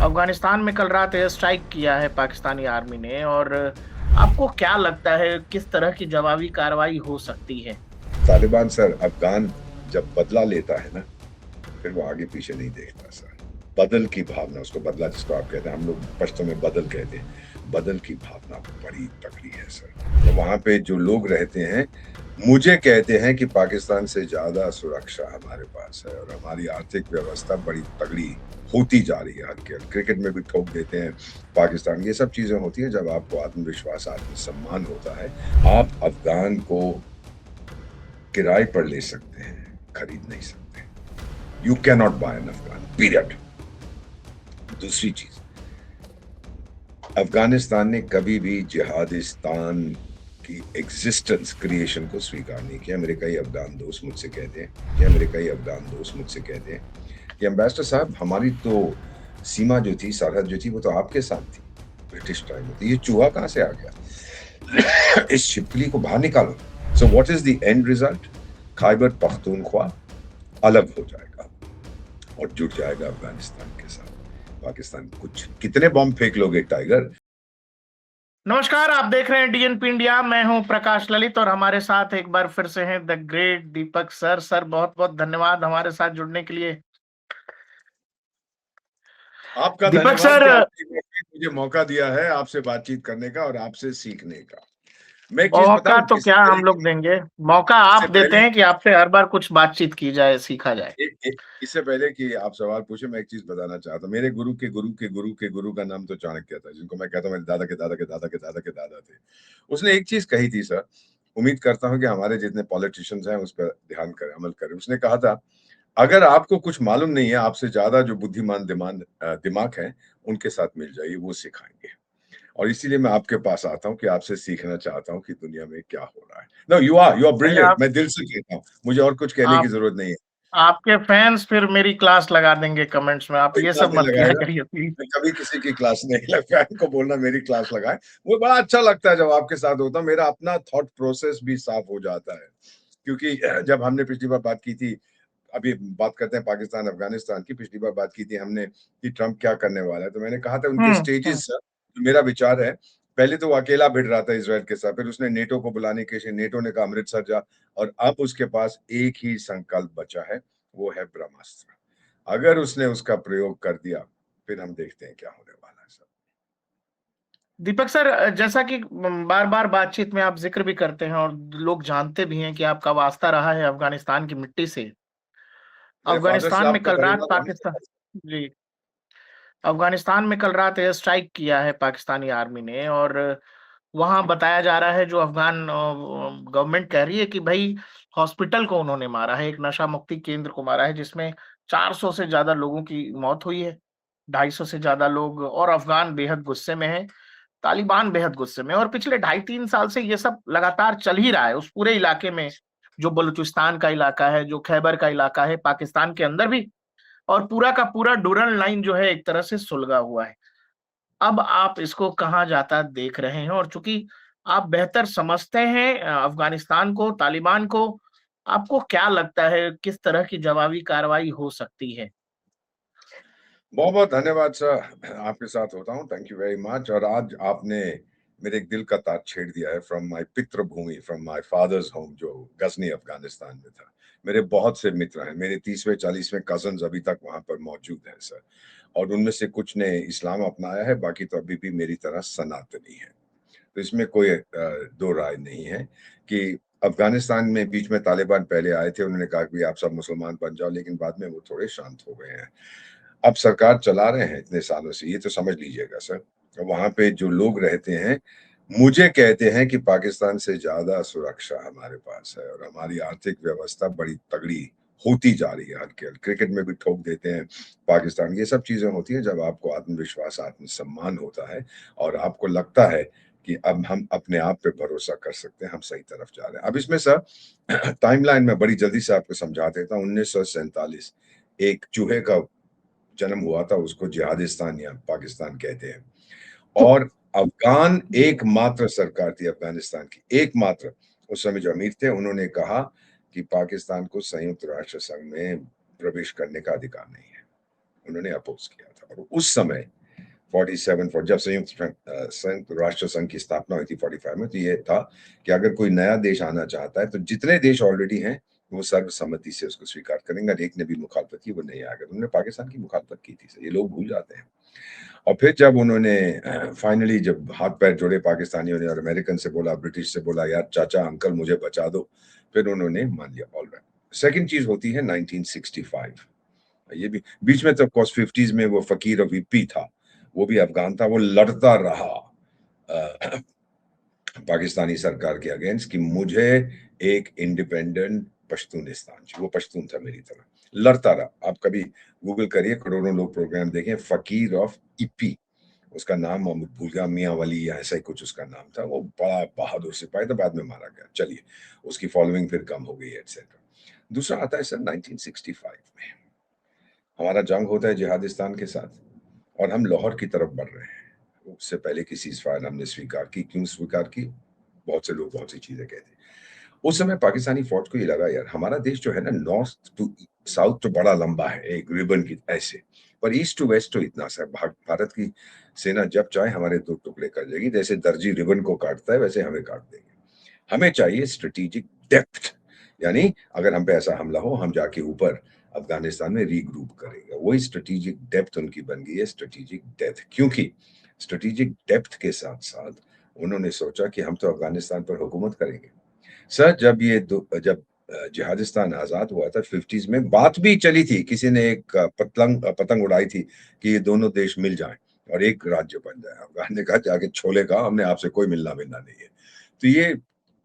अफगानिस्तान में कल रात एयर स्ट्राइक किया है पाकिस्तानी आर्मी ने। और आपको क्या लगता है किस तरह की जवाबी कार्रवाई हो सकती है? तालिबान सर अफगान जब बदला लेता है ना, फिर वो आगे पीछे नहीं देखता सर। बदल की भावना, उसको बदला जिसको आप कहते हैं, हम लोग पश्तो में बदल कहते हैं, बदल की भावना बड़ी तगड़ी है सर। तो वहां पे जो लोग रहते हैं मुझे कहते हैं कि पाकिस्तान से ज्यादा सुरक्षा हमारे पास है, और हमारी आर्थिक व्यवस्था बड़ी तगड़ी होती जा रही है। हल्के क्रिकेट में भी ठोक देते हैं पाकिस्तान। ये सब चीजें होती हैं जब आपको आत्मविश्वास, आत्मसम्मान होता है। आप अफगान को किराए पर ले सकते हैं, खरीद नहीं सकते। You can not buy an Afghan, period. दूसरी चीज, अफगानिस्तान ने कभी भी जिहादिस्तान की एग्जिस्टेंस, क्रिएशन को स्वीकार नहीं किया। मेरे कई अफगान दोस्त मुझसे कहते हैं कि एम्बेसडर साहब, हमारी तो सीमा जो थी, सरहद जो थी, वो तो आपके साथ थी ब्रिटिश टाइम में। तो ये चूहा कहां से आ गया? इस छिपकली को बाहर निकालो। So what is the end result? Khyber Pakhtunkhwa अलग हो जाएगा और जुड़ जाएगा अफगानिस्तान के साथ। पाकिस्तान कुछ कितने बॉम्ब फेंक लोगे टाइगर? नमस्कार, आप देख रहे हैं डीएनपी इंडिया। मैं हूं प्रकाश ललित और हमारे साथ एक बार फिर से हैं the great Deepak sir. Sir, बहुत बहुत धन्यवाद हमारे साथ जुड़ने के लिए। आपका दीपक धन्यवाद सर, कि आपने मुझे मौका दिया है आपसे बातचीत करने का और आपसे सीखने का। मैं एक चीज मौका बताऊं तो इससे क्या पहले हम लोग देंगे, मौका इससे आप देते पहले हैं कि आपसे हर बार कुछ बातचीत की जाए, सीखा जाए। इससे पहले कि आप सवाल पूछे, मैं एक चीज बताना चाहता हूँ। मेरे गुरु के गुरु के गुरु के गुरु का नाम तो चाणक्य था, जिनको मैं कहता हूँ मेरे दादा के दादा के दादा के दादा के दादा थे। उसने एक चीज कही थी सर, उम्मीद करता हूँ कि हमारे जितने पॉलिटिशियंस हैं उस पर ध्यान करें, अमल करें। उसने कहा था, अगर आपको कुछ मालूम नहीं है, आपसे ज्यादा जो बुद्धिमान दिमाग है, उनके साथ मिल जाइए, वो सिखाएंगे। और इसीलिए मैं आपके पास आता हूँ कि आपसे सीखना चाहता हूँ कि दुनिया में क्या हो रहा है। नो, यू आर नहीं, ब्रिलियंट, आप मैं दिल से कहता हूँ, मुझे और कुछ कहने की आप जरूरत नहीं है। आपके फैंस फिर मेरी क्लास लगा देंगे कमेंट्स में, आप कोई ये क्लास सब नहीं मत किया लगाएगा, करिए प्लीज। मैं कभी किसी की क्लास नहीं लगा। इनको बोलना मेरी क्लास लगाए, वो बड़ा अच्छा लगता है जब आपके साथ होता, मेरा अपना थॉट प्रोसेस भी साफ हो जाता है। क्योंकि जब हमने पिछली बार बात की थी, अभी बात करते हैं पाकिस्तान अफगानिस्तान की, पिछली बार बात की थी हमने कि ट्रंप क्या करने वाला है, तो मैंने कहा था उनके हम्म। स्टेजेस, मेरा विचार है, पहले तो वो अकेला भिड़ रहा था इसराइल के साथ, फिर उसने नेटो को बुलाने के, नेटो ने कहा अमृतसर जा, और अब उसके पास एक ही संकल्प बचा है, वो है ब्रह्मास्त्र। अगर उसने उसका प्रयोग कर दिया, फिर हम देखते हैं क्या होने वाला है सर। दीपक सर, जैसा कि बार बार बातचीत में आप जिक्र भी करते हैं और लोग जानते भी हैं कि आपका वास्ता रहा है अफगानिस्तान की मिट्टी से। मेरे फादर अफगानिस्तान में साहब का कल रात करेगा तो हम पाकिस्तान जी अफगानिस्तान में कल रात एयर स्ट्राइक किया है पाकिस्तानी आर्मी ने। और वहां बताया जा रहा है, जो अफगान गवर्नमेंट कह रही है कि भाई हॉस्पिटल को उन्होंने मारा है, एक नशा मुक्ति केंद्र को मारा है, जिसमें 400 से ज्यादा लोगों की मौत हुई है। 250 से ज्यादा लोग, और अफगान बेहद गुस्से में है, तालिबान बेहद गुस्से में। और पिछले 2.5-3 साल से ये सब लगातार चल ही रहा है उस पूरे इलाके में, जो बलूचिस्तान का इलाका है, जो खैबर का इलाका है, पाकिस्तान के अंदर भी। और पूरा का पूरा डूरन लाइन जो है एक तरह से सुलगा हुआ है। अब आप इसको कहाँ जाता देख रहे हैं? और चूंकि आप बेहतर समझते हैं अफगानिस्तान को, तालिबान को, आपको क्या लगता है किस तरह की जवाबी कार्रवाई हो सकती है? बहुत बहुत धन्यवाद सर, आपके साथ होता हूँ, थैंक यू वेरी मच। और आज आपने मेरे एक दिल का तार छेड़ दिया है, फ्रॉम माय पितृभूमि, फ्रॉम माय फादर्स होम, जो गजनी अफगानिस्तान में था। मेरे बहुत से मित्र हैं, मेरे 30वें 40वें कजन्स अभी तक वहां पर मौजूद हैं सर, और उनमें से कुछ ने इस्लाम अपनाया है, बाकी तो अभी भी मेरी तरह सनातनी है। तो इसमें कोई दो राय नहीं है कि अफगानिस्तान में बीच में तालिबान पहले आए थे, उन्होंने कहा कि आप सब मुसलमान बन जाओ, लेकिन बाद में वो थोड़े शांत हो गए हैं। अब सरकार चला रहे हैं इतने सालों से, ये तो समझ लीजिएगा सर। वहां पे जो लोग रहते हैं मुझे कहते हैं कि पाकिस्तान से ज्यादा सुरक्षा हमारे पास है, और हमारी आर्थिक व्यवस्था बड़ी तगड़ी होती जा रही है। हल्के हल्के क्रिकेट में भी ठोक देते हैं पाकिस्तान। ये सब चीजें होती हैं जब आपको आत्मविश्वास, आत्मसम्मान होता है, और आपको लगता है कि अब हम अपने आप पे भरोसा कर सकते हैं, हम सही तरफ जा रहे हैं। अब इसमें सर टाइमलाइन में बड़ी जल्दी से आपको समझा देता हूँ। 1947 एक चूहे का जन्म हुआ था, उसको जिहादिस्तान या पाकिस्तान कहते हैं। और अफगान एकमात्र सरकार थी अफगानिस्तान की, एकमात्र, उस समय जो अमीर थे, उन्होंने कहा कि पाकिस्तान को संयुक्त राष्ट्र संघ में प्रवेश करने का अधिकार नहीं है। उन्होंने अपोज किया था। और उस समय 47 फॉर जब संयुक्त राष्ट्र संघ की स्थापना हुई थी 45 में, तो ये था कि अगर कोई नया देश आना चाहता है तो जितने देश ऑलरेडी हैं वो सर्वसम्मति से उसको स्वीकार करेंगे, एक ने भी मुखालफत की वो नहीं आएगा। उन्होंने पाकिस्तान की मुखालफत की थी, ये लोग भूल जाते हैं। और फिर जब उन्होंने फाइनली जब हाथ पैर जोड़े पाकिस्तानियों ने और अमेरिकन से बोला, ब्रिटिश से बोला, यार चाचा अंकल मुझे बचा दो, फिर उन्होंने मान लिया, ऑल राइट। सेकेंड चीज होती है 1965, ये भी बीच में तो ऑफकोर्स 50s में वो फकीर विप्पी था, वो भी अफगान था, वो लड़ता रहा पाकिस्तानी सरकार के अगेंस्ट कि मुझे एक इंडिपेंडेंट पश्तूनिस्तान चाहिए। वो पश्तून था मेरी तरह, लड़ता रहा। आप कभी गूगल करिए, करोड़ों लोग प्रोग्राम देखें, फकीर ऑफ इप्पी उसका नाम, मोहम्मद भूल गया, मियाँ वली या ऐसा ही कुछ उसका नाम था। वो बड़ा बहादुर सिपाही था, बाद में मारा गया। चलिए, उसकी फॉलोइंग फिर कम हो गई एटसेट्रा। दूसरा आता है सर 1965 में हमारा जंग होता है जिहादिस्तान के साथ और हम लाहौर की तरफ बढ़ रहे हैं। उससे पहले की सीजफायर हमने स्वीकार की। क्यों स्वीकार की? बहुत से लोग बहुत सी चीजें कहते हैं। उस समय पाकिस्तानी फौज को ये लगा, यार हमारा देश जो है ना, नॉर्थ टू साउथ तो बड़ा लंबा है, एक रिबन की ऐसे, पर ईस्ट टू वेस्ट तो इतना सा। भारत की सेना जब चाहे हमारे दो टुकड़े कर देगी, जैसे दर्जी रिबन को काटता है वैसे हमें काट देंगे। हमें चाहिए स्ट्रेटेजिक डेप्थ, यानी अगर हम पे ऐसा हमला हो हम जाके ऊपर अफगानिस्तान में रीग्रुप करेंगे। वही स्ट्रेटेजिक डेप्थ उनकी बन गई है स्ट्रेटेजिक डेप्थ, क्योंकि स्ट्रेटेजिक डेप्थ के साथ साथ उन्होंने सोचा कि हम तो अफगानिस्तान पर हुकूमत करेंगे। सर जब जब जिहादिस्तान आजाद हुआ था 50s में, बात भी चली थी, किसी ने एक पतंग उड़ाई थी कि ये दोनों देश मिल जाएं और एक राज्य बन जाए। अफगान ने कहा जाके छोले कहा, हमने आपसे कोई मिलना मिलना नहीं है। तो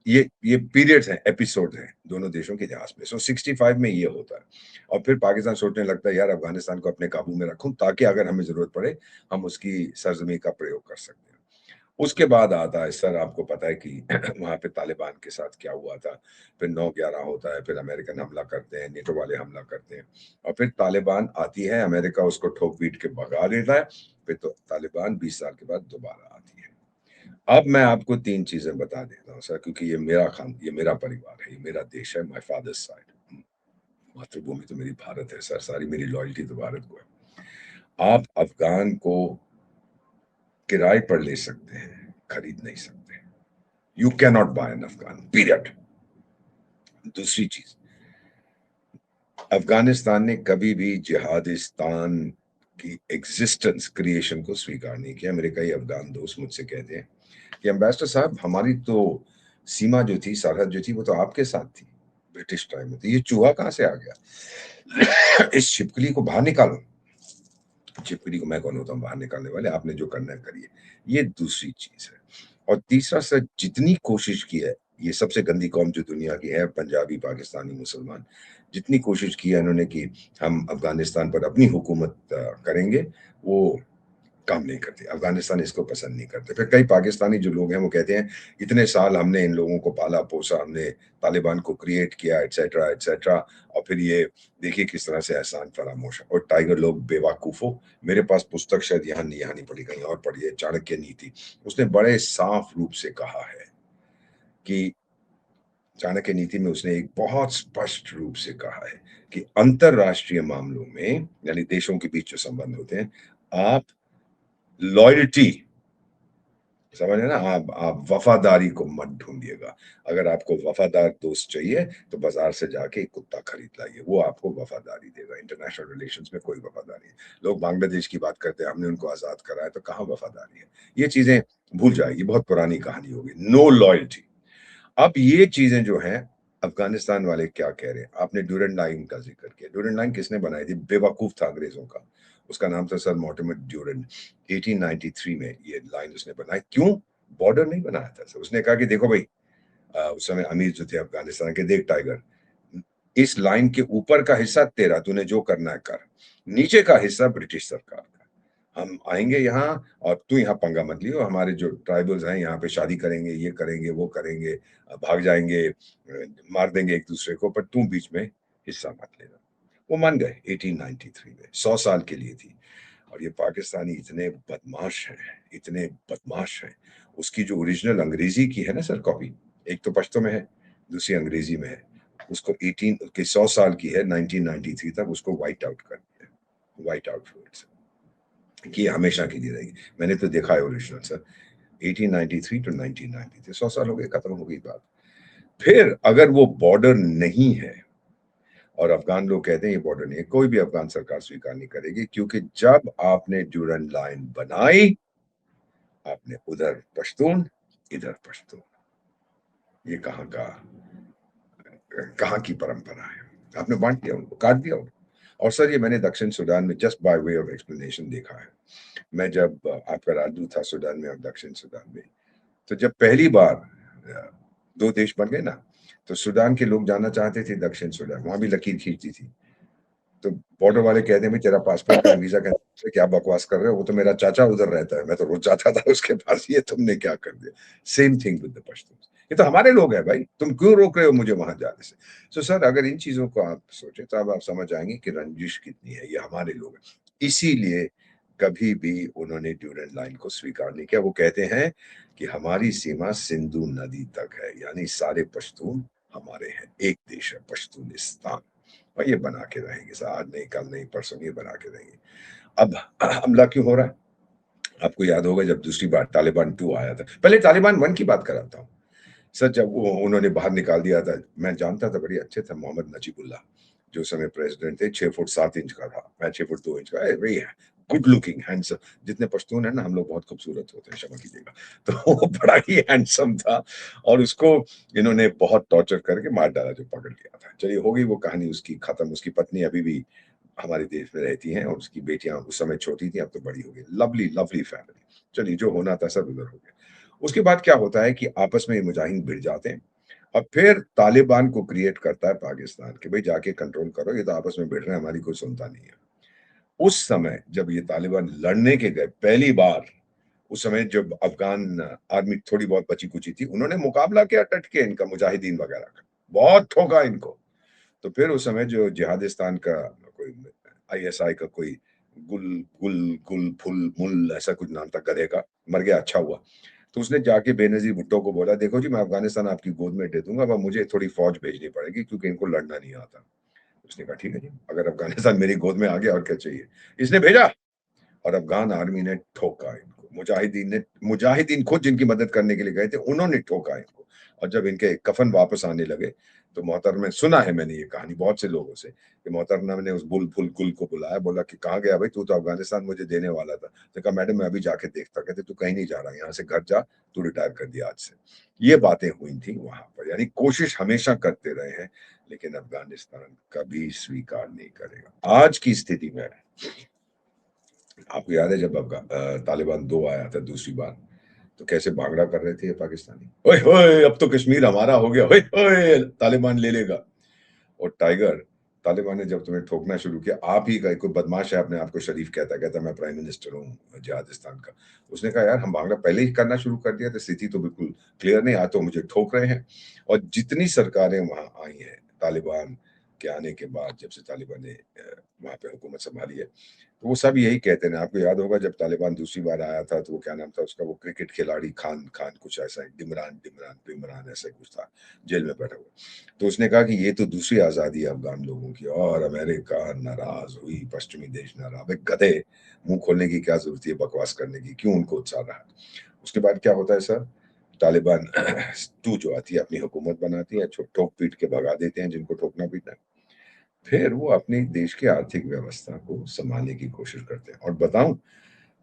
ये पीरियड्स हैं, एपिसोड हैं दोनों देशों के इतिहास में। सो 65 में ये होता है और फिर पाकिस्तान सोचने लगता है, यार अफगानिस्तान को अपने काबू में रखूं ताकि अगर हमें जरूरत पड़े हम उसकी सरजमी का प्रयोग कर सकते हैं। उसके बाद आता है सर, आपको पता है कि वहां पे तालिबान के साथ क्या हुआ था। फिर 9/11 होता है, फिर अमेरिकन हमला करते हैं, नेटो वाले हमला करते हैं और फिर तालिबान आती है, अमेरिका उसको ठोक पीट के भगा देता है। फिर तो तालिबान 20 साल के बाद दोबारा आती है। अब मैं आपको तीन चीजें बता देता हूँ सर, क्योंकि ये मेरा परिवार है, ये मेरा देश है, माय फादर्स साइड। मातृभूमि तो मेरी भारत है सर, सारी मेरी लॉयल्टी तो भारत को है। आप अफगान को किराए पर ले सकते हैं, खरीद नहीं सकते। You can not buy an Afghan, period. दूसरी चीज, अफगानिस्तान ने कभी भी जिहादिस्तान की एग्जिस्टेंस, क्रिएशन को स्वीकार नहीं किया। मेरे कई अफगान दोस्त मुझसे कहते हैं कि एम्बेसडर साहब हमारी तो सीमा जो थी, सरहद जो थी, वो तो आपके साथ थी ब्रिटिश टाइम में, तो ये चूहा कहां से आ गया? इस छिपकली को बाहर निकालो। छिपकली को मैं कौन होता हूँ बाहर निकालने वाले? आपने जो करना है करिए। ये दूसरी चीज है। और तीसरा सर, जितनी कोशिश की है, ये सबसे गंदी कौम जो दुनिया की है, पंजाबी, पाकिस्तानी, मुसलमान, जितनी कोशिश की है इन्होंने कि हम अफगानिस्तान पर अपनी हुकूमत करेंगे, वो काम नहीं करते। अफगानिस्तान इसको पसंद नहीं करते। फिर कई पाकिस्तानी जो लोग हैं वो कहते हैं, इतने साल हमने इन लोगों को पाला पोसा, हमने तालिबान को क्रिएट किया, एटसेट्रा एटसेट्रा, और फिर ये देखिए किस तरह से एहसान फरामोश है। और टाइगर लोग बेवकूफ हो, मेरे पास पुस्तक शायद यहाँ नहीं पढ़ी, कहीं और पढ़ी है, चाणक्य नीति। उसने बड़े साफ रूप से कहा है कि चाणक्य नीति में उसने एक बहुत स्पष्ट रूप से कहा है कि अंतरराष्ट्रीय मामलों में, यानी देशों के बीच जो संबंध होते हैं, आप लॉयल्टी, समझ है ना, आप वफादारी को मत ढूंढिएगा। अगर आपको वफादार दोस्त चाहिए तो बाजार से जाके एक कुत्ता खरीद लाइए, वो आपको वफादारी देगा। इंटरनेशनल रिलेशंस में कोई वफादारी है। लोग बांग्लादेश की बात करते हैं, हमने उनको आजाद कराया, तो कहाँ वफादारी है? ये चीजें भूल जाएगी, बहुत पुरानी कहानी होगी। No loyalty. अब ये चीजें जो हैं, अफगानिस्तान वाले क्या कह रहे हैं? आपने ड्यूरेंट लाइन का जिक्र किया। ड्यूरेंट लाइन किसने बनाई थी? बेवकूफ था अंग्रेजों का, उसका नाम था सर मॉर्टिमर ड्यूरेंट। 1893 में ये लाइन उसने बनाई। क्यों? बॉर्डर नहीं बनाया था सर, उसने कहा कि देखो भाई, उस समय अमीर जो थे अफगानिस्तान के, देख टाइगर, इस लाइन के ऊपर का हिस्सा तेरा, तूने जो करना है कर, नीचे का हिस्सा ब्रिटिश सरकार का। हम आएंगे यहाँ और तू यहाँ पंगा मत लियो, हमारे जो ट्राइबल्स हैं यहाँ पे शादी करेंगे, ये करेंगे, वो करेंगे, भाग जाएंगे, मार देंगे एक दूसरे को, पर तू बीच में हिस्सा मत लेना। वो मान गए 1893 में, 100 साल के लिए थी। और ये पाकिस्तानी इतने बदमाश हैं, इतने बदमाश हैं। उसकी जो ओरिजिनल अंग्रेजी की है ना सर कॉपी, एक तो पश्तो में है, दूसरी अंग्रेजी में है, उसको 18 के 100 साल की है, 1993 तक उसको वाइट आउट कर दिया। वाइट आउट फ्लूइड से, कि हमेशा के लिए रहेगी। मैंने तो देखा है ओरिजिनल सर, 1893 टू 1993, 100 साल हो गए, खत्म हो गई बात। फिर अगर वो बॉर्डर नहीं है, और अफगान लोग कहते हैं ये बॉर्डर नहीं है, कोई भी अफगान सरकार स्वीकार नहीं करेगी, क्योंकि जब आपने ड्यूरन लाइन बनाई, आपने उधर पश्तून, इधर पश्तून, ये कहाँ की परंपरा है? आपने बांट दिया उनको, काट दिया उनको। और सर ये मैंने दक्षिण सूडान में just by way of explanation देखा है। मैं जब आपका राजदूत था सूडान में और दक्षिण सूडान में, तो जब पहली बार 2 देश बन गए ना, तो सूडान के लोग जाना चाहते थे दक्षिण सूडान, वहां भी लकीर खींचती थी। तो बॉर्डर वाले कहते हैं भाई तेरा पासपोर्ट का वीजा, कहते क्या बकवास कर रहे हो, वो तो मेरा चाचा उधर रहता है, मैं तो रोज जाता था उसके पास, ये तुमने क्या कर दिया। Same thing with the Pashtun, ये तो हमारे लोग हैं भाई, तुम क्यों रोक रहे हो मुझे वहां जाने से? सो सर अगर इन चीजों को आप सोचे तो अब आप समझ आएंगे कि रंजिश कितनी है, ये हमारे लोग हैं। इसीलिए कभी भी उन्होंने ड्यूरन लाइन को स्वीकार नहीं किया। वो कहते हैं कि हमारी सीमा सिंधु नदी तक है, यानी सारे पश्तून हमारे हैं, एक देश है पश्तूनिस्तान, और ये बना के रहेंगे सर, आज नहीं कल नहीं परसों, ये बना के रहेंगे। अब हमला क्यों हो रहा है? आपको याद होगा जब दूसरी बार तालिबान 2 आया था, पहले तालिबान 1 की बात कराता हूँ। सर जब वो उन्होंने बाहर निकाल दिया था, मैं जानता था बड़ी अच्छे थे, मोहम्मद नजीबुल्लाह जो समय प्रेसिडेंट थे, 6 फुट 7 इंच का था, मैं 6 फुट 2 इंच का, वेरी गुड लुकिंग हैंडसम। जितने पश्तून है ना हम लोग बहुत खूबसूरत होते हैं, क्षमा कीजिएगा। तो वो बड़ा ही हैंडसम था, और उसको इन्होंने बहुत टॉर्चर करके मार डाला, जो पकड़ लिया था। चलिए हो गई वो कहानी उसकी खत्म। उसकी पत्नी अभी भी हमारे देश में रहती हैं, और उसकी बेटियां उस समय छोटी थी, अब तो बड़ी हो गई। Lovely lovely family. चलिए जो होना था सब उधर हो गया। उसके बाद क्या होता है कि आपस में ये मुजाहिद भिड़ जाते हैं, और फिर तालिबान को क्रिएट करता है पाकिस्तान कि भाई जाके कंट्रोल करो, ये तो आपस में भिड़ रहे हैं, हमारी कोई सुनता नहीं है। उस समय जब ये तालिबान लड़ने के गए पहली बार, उस समय जब अफगान आर्मी थोड़ी बहुत बची कुची थी, उन्होंने मुकाबला किया डट के इनका, मुजाहिदीन वगैरह का, बहुत ठोका इनको। तो फिर उस समय जो जिहादिस्तान का कोई आईएसआई का कोई गुल गुल गुल फुल मुल ऐसा कुछ नाम था गधे का, मर गया, अच्छा हुआ। तो उसने जाके बेनजीर भुट्टो को बोला, देखो जी मैं अफगानिस्तान आपकी गोद में दे दूंगा, अब मुझे थोड़ी फौज भेजनी पड़ेगी क्योंकि इनको लड़ना नहीं आता। उसने कहा ठीक है जी, अगर अफगानिस्तान मेरी गोद में आ गया और क्या चाहिए। इसने भेजा, और अफगान आर्मी ने ठोका इनको। मुजाहिदीन खुद जिनकी मदद करने के लिए गए थे, उन्होंने ठोका इनको। और जब इनके कफन वापस आने लगे, तो मोहतरमा, सुना है मैंने ये कहानी बहुत से लोगों से, कि मोहतरमा ने उस बुल फुल गुल को बुलाया, बोला कि कहाँ गया भाई, तू तो अफगानिस्तान मुझे देने वाला था। तो कहा मैडम मैं अभी जाके देखता। कहते तू कहीं नहीं जा रहा, यहाँ से घर जा, तू रिटायर कर दिया आज से। ये बातें हुई थी वहां पर, यानी कोशिश हमेशा करते रहे हैं, लेकिन अफगानिस्तान कभी स्वीकार नहीं करेगा। आज की स्थिति में आपको याद है जब तालिबान 2 आया था दूसरी बार, तो कैसे भागड़ा कर रहे थे ये पाकिस्तानी, ओए होए अब तो कश्मीर हमारा हो गया, ओए होए तालिबान ले लेगा। और टाइगर, तालिबान ने जब तुम्हें ठोकना शुरू किया, आप ही का कोई बदमाश है अपने आप को शरीफ कहता कहता मैं प्राइम मिनिस्टर हूँ जिहादिस्तान का, उसने कहा यार हम भागड़ा पहले ही करना शुरू कर दिया, तो स्थिति तो बिल्कुल क्लियर नहीं, आ तो मुझे ठोक रहे हैं। और जितनी सरकारें वहां आई हैं तालिबान के आने के बाद, जब से तालिबान ने वहां पे हुकूमत संभाली है, तो वो सब यही कहते हैं। आपको याद होगा जब तालिबान दूसरी बार आया था, तो वो क्या नाम था उसका, वो क्रिकेट खिलाड़ी खान खान कुछ ऐसा है, डिमरान डिमरान बिमरान ऐसा कुछ था, जेल में बैठा हुआ। तो उसने कहा कि ये तो दूसरी आजादी है अफगान लोगों की, और अमेरिका नाराज हुई, पश्चिमी देश नाराज। अबे गधे, मुंह खोलने की क्या जरूरत है बकवास करने की, क्यों उनको उत्साह रहा? उसके बाद क्या होता है सर, तालिबान 2 जो आती है अपनी हुकूमत बनाती है, ठोक पीट के भगा देते हैं जिनको ठोकना पीटना है। फिर वो अपने देश की आर्थिक व्यवस्था को संभालने की कोशिश करते हैं, और बताऊं,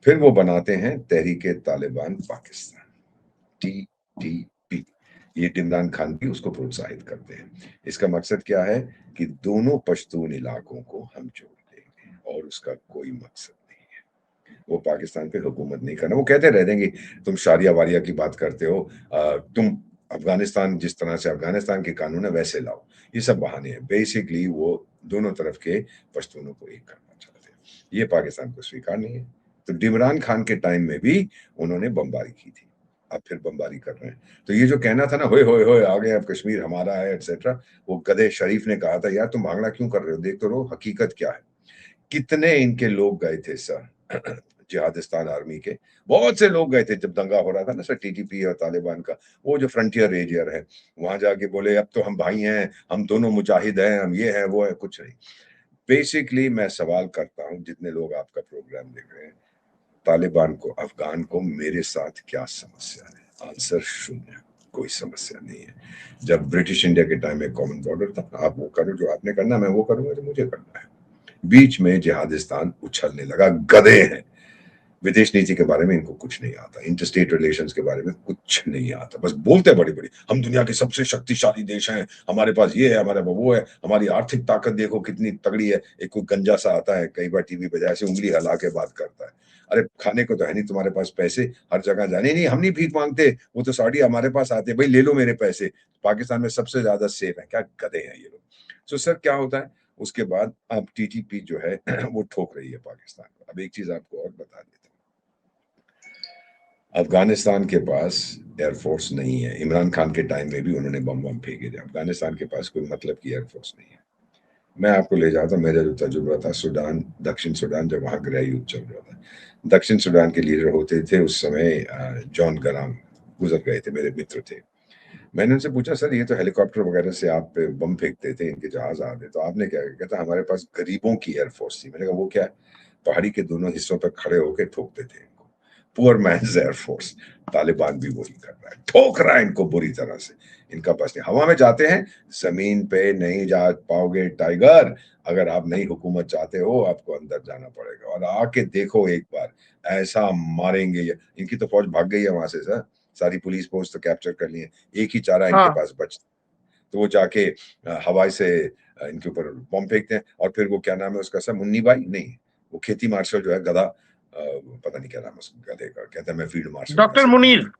फिर वो बनाते हैं तहरीक तालिबान पाकिस्तान, TTP। ये इमरान खान भी उसको प्रोत्साहित करते हैं। इसका मकसद क्या है कि दोनों पश्तून इलाकों को हम जोड़ देंगे, और उसका कोई मकसद नहीं है। वो पाकिस्तान पे हुकूमत नहीं करना। वो कहते रह देंगे तुम शारिया वारिया की बात करते हो, तुम अफगानिस्तान, जिस तरह से अफगानिस्तान के कानून है वैसे लाओ। ये सब बहाने हैं। बेसिकली वो दोनों तरफ के पश्तूनों को एक करना चाहते हैं। ये पाकिस्तान को स्वीकार नहीं है। तो इमरान खान के टाइम में भी उन्होंने बमबारी की थी, अब फिर बमबारी कर रहे हैं। तो ये जो कहना था ना, होए होए होए आ गए अब कश्मीर हमारा है एटसेट्रा, वो गधे शरीफ ने कहा था यार तुम भागना क्यों कर रहे हो, देख तो रहो हकीकत क्या है। कितने इनके लोग गए थे सर जिहादिस्तान आर्मी के, बहुत से लोग गए थे जब दंगा हो रहा था ना सर, TTP और तालिबान का। वो जो फ्रंटियर एरिया है वहां जाके बोले अब तो हम भाई हैं, हम दोनों मुजाहिद हैं, हम ये हैं वो है, कुछ नहीं। बेसिकली मैं सवाल करता हूँ, जितने लोग आपका प्रोग्राम देख रहे हैं, तालिबान को, अफगान को मेरे साथ क्या समस्या है? आंसर शून्य, कोई समस्या नहीं है। जब ब्रिटिश इंडिया के टाइम में कॉमन बॉर्डर था, आप वो करो जो आपने करना, मैं वो करूंगा जो मुझे करना है। बीच में जिहादिस्तान उछलने लगा, गधे हैं। विदेश नीति के बारे में इनको कुछ नहीं आता, इंटरस्टेट रिलेशंस के बारे में कुछ नहीं आता, बस बोलते बड़ी बड़ी, हम दुनिया के सबसे शक्तिशाली देश हैं, हमारे पास ये है, हमारे पास वो है, हमारी आर्थिक ताकत देखो कितनी तगड़ी है। एक कोई गंजा सा आता है कई बार टीवी पे, ऐसे उंगली हिला के बात करता है, अरे खाने को तो है नहीं तुम्हारे पास पैसे, हर जगह जाने, नहीं हम नहीं भीख मांगते, वो तो साड़ी हमारे पास आते, भाई ले लो मेरे पैसे, पाकिस्तान में सबसे ज्यादा सेफ है, क्या गधे हैं ये लोग। सो सर क्या होता है उसके बाद, अब टीटीपी जो है वो ठोक रही है पाकिस्तान को। अब एक चीज आपको और बता देता हूँ, अफगानिस्तान के पास एयरफोर्स नहीं है। इमरान खान के टाइम में भी उन्होंने बम बम फेंके थे। अफगानिस्तान के पास कोई मतलब की एयरफोर्स नहीं है। मैं आपको ले जाता हूँ, मेरा जो तजुर्बा था सूडान, दक्षिण सूडान, जब वहाँ गृह युद्ध चल रहा था, दक्षिण सूडान के लीडर होते थे उस समय जॉन गराम, गुजर गए थे, मेरे मित्र थे। मैंने उनसे पूछा, सर ये तो हेलीकॉप्टर वगैरह से आप पे बम फेंकते थे, इनके जहाज आते, तो आपने क्या किया? कहता हमारे पास गरीबों की एयरफोर्स थी। मैंने कहा वो क्या है? पहाड़ी के दोनों हिस्सों पर खड़े होकर ठोकते थे इनको, पुअर मैन्स एयरफोर्स। तालिबान भी वही कर रहा है, ठोक रहा है इनको बुरी तरह से। इनका पास नहीं, हवा में जाते हैं, जमीन पे नहीं जा पाओगे टाइगर। अगर आप नई हुकूमत चाहते हो, आपको अंदर जाना पड़ेगा, और आके देखो एक बार, ऐसा मारेंगे इनकी तो फौज भाग गई है वहां से सर, सारी पुलिस पोस्ट तो कैप्चर कर ली है, एक ही चारा इनके हाँ। पास बच, तो वो जाके हवाई से इनके ऊपर बम फेंकते हैं। और फिर वो क्या नाम है उसका सर, मुन्नी भाई नहीं, वो खेती मार्शल जो है गधा, पता नहीं क्या नाम है उस गधे का, कहता है मैं फील्ड मार्शल हूँ, डॉक्टर ऐसे करके। मुनीर।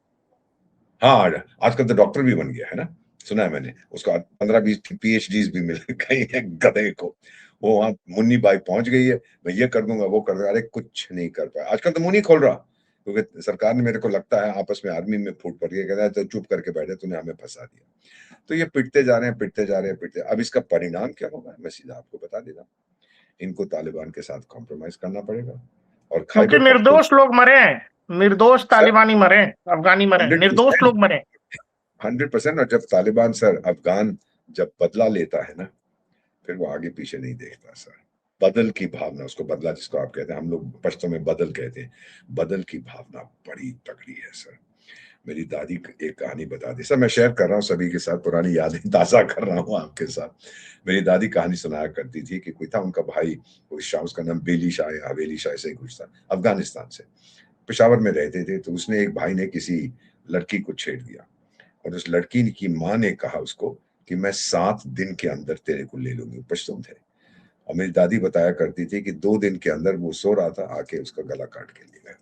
हाँ, आजकल तो डॉक्टर भी बन गया है ना, सुना है मैंने, उसका 15-20 PhDs भी मिल गई है गधे को। वो वहां मुन्नी बाई पहुंच गई है, मैं ये कर दूंगा वो कर दूंगा, अरे कुछ नहीं कर पाया। आजकल तो मुंह नहीं खोल रहा, क्योंकि सरकार ने, मेरे को लगता है आपस में आर्मी में फूट पड़ गई, कहता है तो चुप करके बैठे, तूने हमें फंसा दिया। तो ये पिटते जा रहे हैं, पिटते जा रहे हैं, पिटते। अब इसका परिणाम क्या होगा, मैं सीधा आपको बता देता, इनको तालिबान के साथ कॉम्प्रोमाइज करना पड़ेगा। और क्योंकि खैबर पख्तून, निर्दोष लोग मरे हैं, निर्दोष सर तालिबानी मरे हैं, अफगानी मरे हैं, निर्दोष 100%, लोग मरे हैं। 100%। और जब तालिबान सर, अफगान जब बदला लेता है ना, फिर वो आगे पीछे नहीं देखता सर। बदल की भावना, उसको बदला जिसको आप कहते हैं, हम लोग पश्तो में बदल कहते हैं, बदल की भावना बड़ी तगड़ी है सर। मेरी दादी एक कहानी बता दी सर, मैं शेयर कर रहा हूँ सभी के साथ, पुरानी यादें ताजा कर रहा हूँ आपके साथ। मेरी दादी कहानी सुनाया करती थी कि कोई था उनका भाई, कोई शाह, उसका नाम बेली शाह या हवेली शाह ऐसे ही कुछ था, अफगानिस्तान से, पेशावर में रहते थे। तो उसने, एक भाई ने किसी लड़की को छेड़ दिया, और उस लड़की की माँ ने कहा उसको कि मैं 7 दिन के अंदर तेरे को ले लूंगी, पश्तून थे। और मेरी दादी बताया करती थी कि 2 दिन के अंदर वो सो रहा था, आके उसका गला काट के ले गए।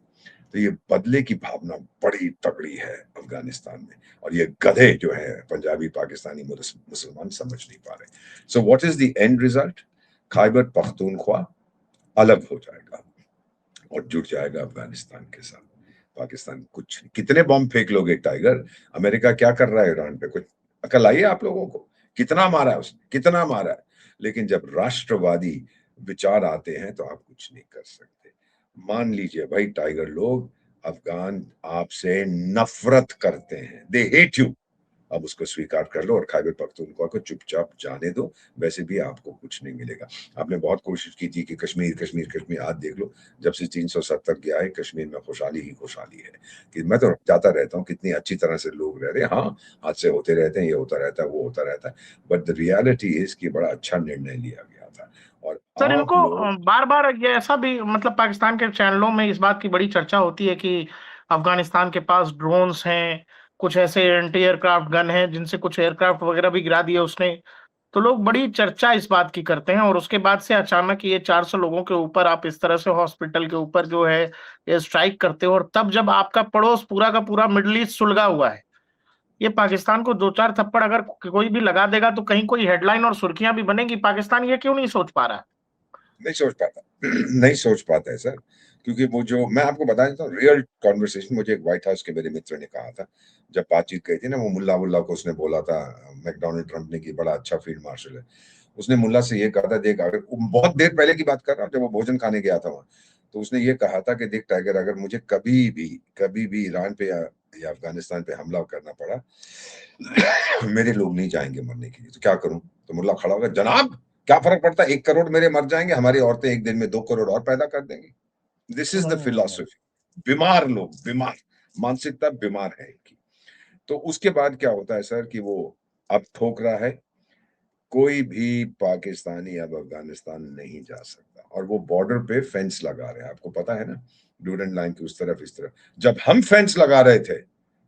तो ये बदले की भावना बड़ी तगड़ी है अफगानिस्तान में, और ये गधे जो है पंजाबी पाकिस्तानी मुसलमान समझ नहीं पा रहे। So what is the end result? Khyber Pakhtunkhwa अलग हो जाएगा और जुड़ जाएगा अफगानिस्तान के साथ। पाकिस्तान कुछ, कितने बॉम्ब फेंक लोगे टाइगर? अमेरिका क्या कर रहा है ईरान पे? कुछ अकल आई है आप लोगों को? कितना मारा है उसने, कितना मारा है? लेकिन जब राष्ट्रवादी विचार आते हैं तो आप कुछ नहीं कर सकते। मान लीजिए भाई टाइगर लोग, अफगान आपसे नफरत करते हैं, दे हेट यू। अब उसको स्वीकार कर लो और खैबर पख्तूनख्वा को चुपचाप जाने दो, वैसे भी आपको कुछ नहीं मिलेगा। आपने बहुत कोशिश की थी कि कश्मीर कश्मीर कश्मीर, आज देख लो, जब से 370 गया है कश्मीर में खुशहाली ही खुशहाली है। कि मैं तो जाता रहता हूँ, कितनी अच्छी तरह से लोग रह रहे हैं। हाँ, हादसे होते रहते हैं, ये होता रहता है, वो होता रहता है, बट द रियलिटी इज कि बड़ा अच्छा निर्णय लिया गया था। और सर आप इनको लोग, बार बार ये ऐसा भी, मतलब पाकिस्तान के चैनलों में इस बात की बड़ी चर्चा होती है कि अफगानिस्तान के पास ड्रोन्स हैं, कुछ ऐसे एंटी एयरक्राफ्ट गन हैं जिनसे कुछ एयरक्राफ्ट वगैरह भी गिरा दिए उसने। तो लोग बड़ी चर्चा इस बात की करते हैं, और उसके बाद से अचानक ये 400 लोगों के ऊपर आप इस तरह से हॉस्पिटल के ऊपर जो है ये स्ट्राइक करते हो, और तब जब आपका पड़ोस पूरा का पूरा मिडल ईस्ट सुलगा हुआ है, ये पाकिस्तान को 2-4 थप्पड़ अगर कोई भी लगा देगा तो कहीं कोई हेडलाइन और सुर्खियां भी बनेगी। पाकिस्तान ये क्यों नहीं सोच पा रहा? नहीं सोच पाता नहीं सोच पाता है सर, क्योंकि वो जो मैं आपको बता देता हूँ रियल कॉन्वर्सेशन, मुझे एक व्हाइट हाउस के मेरे मित्र ने कहा था, जब बातचीत कही थी ना, वो मुल्ला वुल्ला को उसने बोला था, मैकडोनाल्ड ट्रंप ने, कि बड़ा अच्छा फील्ड मार्शल है। उसने मुल्ला से ये कहा था, देख, अगर बहुत देर पहले की बात कर रहा हूँ, जब वो भोजन खाने गया था वहां, तो उसने ये कहा था कि देख टाइगर, अगर मुझे कभी भी ईरान पे या अफगानिस्तान पे हमला करना पड़ा, मेरे लोग नहीं जाएंगे मरने के लिए, तो क्या करूं? तो मुल्ला खड़ा होगा, जनाब क्या फर्क पड़ता है, 1 करोड़ मेरे मर जाएंगे, हमारी औरतें एक दिन में 2 करोड़ और पैदा कर देंगी। This is the philosophy. बीमार लोग, बीमार मानसिकता बीमार है इनकी। तो उसके बाद क्या होता है सर कि वो अब ठोक रहा है, कोई भी पाकिस्तानी अब अफगानिस्तान नहीं जा सकता, और वो बॉर्डर पे फेंस लगा रहे हैं, आपको पता है ना, ड्यूरन लाइन की उस तरफ इस तरफ। जब हम फेंस लगा रहे थे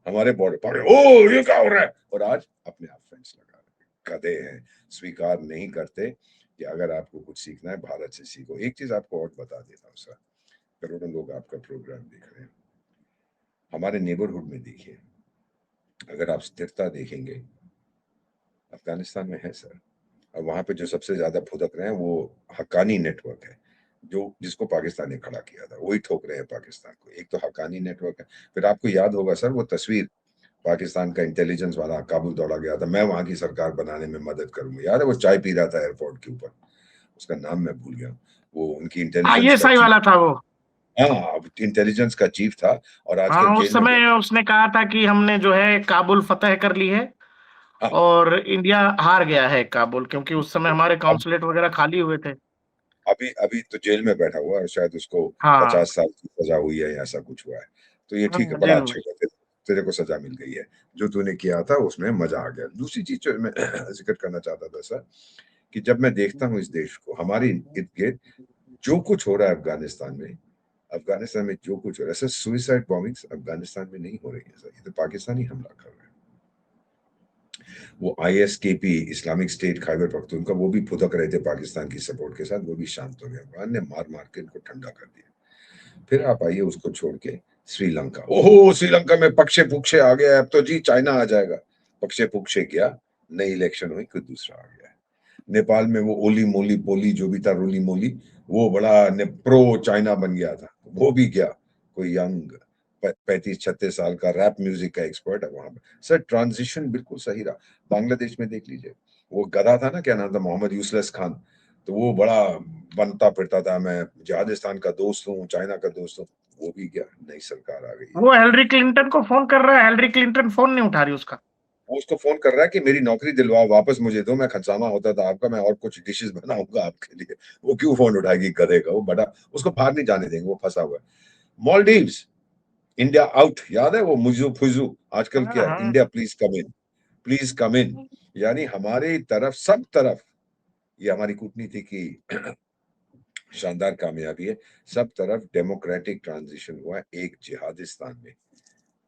हमारे बॉर्डर पर, ओ ये क्या हो रहा है, और आज अपने आप फेंस लगा रहे हैं। गधे हैं, स्वीकार नहीं करते कि अगर आपको कुछ सीखना है भारत से सीखो। एक चीज आपको और बता देता हूँ सर, करोड़ों लोग आपका प्रोग्राम देख रहे हैं, हमारे नेबरहुड में देखिए, अगर आप स्थिरता देखेंगे अफगानिस्तान में है सर। और वहां पे जो सबसे ज्यादा भुदक रहे हैं वो हक्कानी नेटवर्क है, जो जिसको पाकिस्तान ने खड़ा किया था, वही ठोक रहे हैं पाकिस्तान को। एक तो हक्कानी नेटवर्क है, फिर आपको याद होगा सर वो तस्वीर, पाकिस्तान का इंटेलिजेंस वाला काबुल दौड़ा गया था, मैं वहां की सरकार बनाने में मदद करूंगा, याद है, वो चाय पी रहा था एयरपोर्ट के ऊपर, उसका नाम मैं भूल गया, वो उनकी इंटेलिजेंस का आईएसआई चीफ। वाला था वो। हाँ, इंटेलिजेंस का चीफ था और आजकल हाँ, उस जेल में समय बैठा। उसने कहा था कि हमने जो है काबुल फतेह कर ली है, हाँ, और इंडिया हार गया है काबुल, क्योंकि उस समय हमारे अब कॉन्सुलेट वगैरह खाली हुए थे। अभी अभी तो जेल में बैठा हुआ है और शायद उसको हाँ। 50 साल की सजा हुई है या ऐसा कुछ हुआ है। तो ये ठीक है, हाँ, बड़ा जेल में। अच्छा हुआ, तेरे को सजा मिल गई है, जो तूने किया था उसमें मजा आ गया। दूसरी चीज जो मैं जिक्र करना चाहता था सर, कि जब मैं देखता हूँ इस देश को, हमारे इर्द गिर्द जो कुछ हो रहा है अफगानिस्तान में, अफगानिस्तान में जो कुछ हो रहा है सर, सुइसाइड बॉम्बिंग्स अफगानिस्तान में नहीं हो रही है सर, ये तो पाकिस्तानी हमला कर रहे हैं। वो ISKP, Islamic state Khyber Pakhtunkhwa, वो भी फुदक रहे थे पाकिस्तान की सपोर्ट के साथ, वो भी शांत हो गया, अफगान ने मार मार के इनको ठंडा कर दिया। फिर आप आइए उसको छोड़ के श्रीलंका, ओहो श्रीलंका में पक्षे पुक्षे आ गया, अब तो जी चाइना आ जाएगा। पक्षे पुक्षे क्या, नई इलेक्शन हुई, कोई दूसरा आ गया। नेपाल में वो ओली मोली पोली जो भी था, रोली मोली, वो बड़ा प्रो चाइना बन गया था, वो भी गया। कोई यंग 35-36 साल का रैप म्यूजिक का एक्सपर्ट है वहां पर। सर ट्रांजिशन बिल्कुल सही रहा। बांग्लादेश में देख लीजिए, वो गधा था ना, क्या नाम था, मोहम्मद यूसुफ खान, तो वो बड़ा बनता फिरता था, मैं जिहादिस्तान का दोस्त हूँ, चाइना का दोस्त हूँ, वो भी गया, नई सरकार आ गई है। वो हिलरी क्लिंटन को फोन कर रहा है, हिलरी क्लिंटन फोन नहीं उठा रही उसका। वो उसको फोन कर रहा है कि मेरी नौकरी दिलवाओ, वापस मुझे दो, मैं खजामा होता था आपका, मैं और कुछ डिशेस बनाऊंगा आपके लिए। वो क्यों फोन उठाएगी गधे का, वो बड़ा, उसको बाहर नहीं जाने देंगे, वो फंसा हुआ है। मॉलडीव्स, इंडिया आउट, याद है वो मुजू फुजू, आजकल हाँ क्या, हाँ। India please come in, please come in. यानी हमारी तरफ, सब तरफ, ये हमारी कूटनीति की शानदार कामयाबी है, सब तरफ डेमोक्रेटिक ट्रांजिशन हुआ है। एक जिहादिस्तान में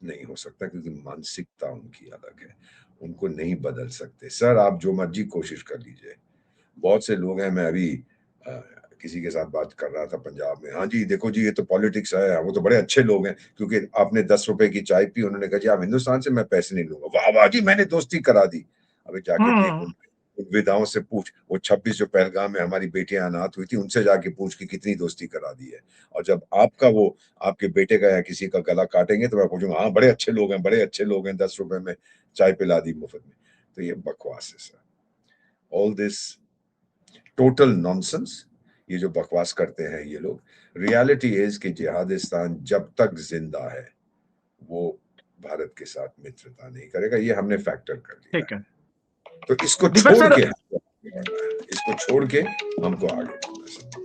नहीं हो सकता, क्योंकि मानसिकता उनकी अलग है, उनको नहीं बदल सकते सर, आप जो मर्जी कोशिश कर लीजिए। बहुत से लोग हैं, मैं अभी अ, किसी के साथ बात कर रहा था पंजाब में, हाँ जी देखो जी ये तो पॉलिटिक्स है, वो तो बड़े अच्छे लोग हैं, क्योंकि आपने 10 रुपए की चाय पी, उन्होंने कहा जी आप हिंदुस्तान से, मैं पैसे नहीं लूंगा, वाह वाह जी मैंने दोस्ती करा दी। अबे जाके देख हम्म। उन विधाओं से पूछ, वो 26 जो पहलगाम में हमारी बेटियां अनाथ हुई थी, उनसे जाके पूछ कि कितनी दोस्ती करा दी है। और जब आपका वो, आपके बेटे का या किसी का गला काटेंगे, तो मैं पूछूंगा हाँ बड़े अच्छे लोग हैं, बड़े अच्छे लोग हैं, 10 रुपए में चाय पिला दी मुफ्त में। तो ये बकवास है sir, all this total nonsense, ये जो बकवास करते हैं ये लोग। रियलिटी इज कि जिहादिस्तान जब तक जिंदा है वो भारत के साथ मित्रता नहीं करेगा, ये हमने फैक्टर कर लिया ठीक है। है। तो इसको दीपक छोड़ सर। के हमको, इसको छोड़ के हमको आगे बढ़ना है।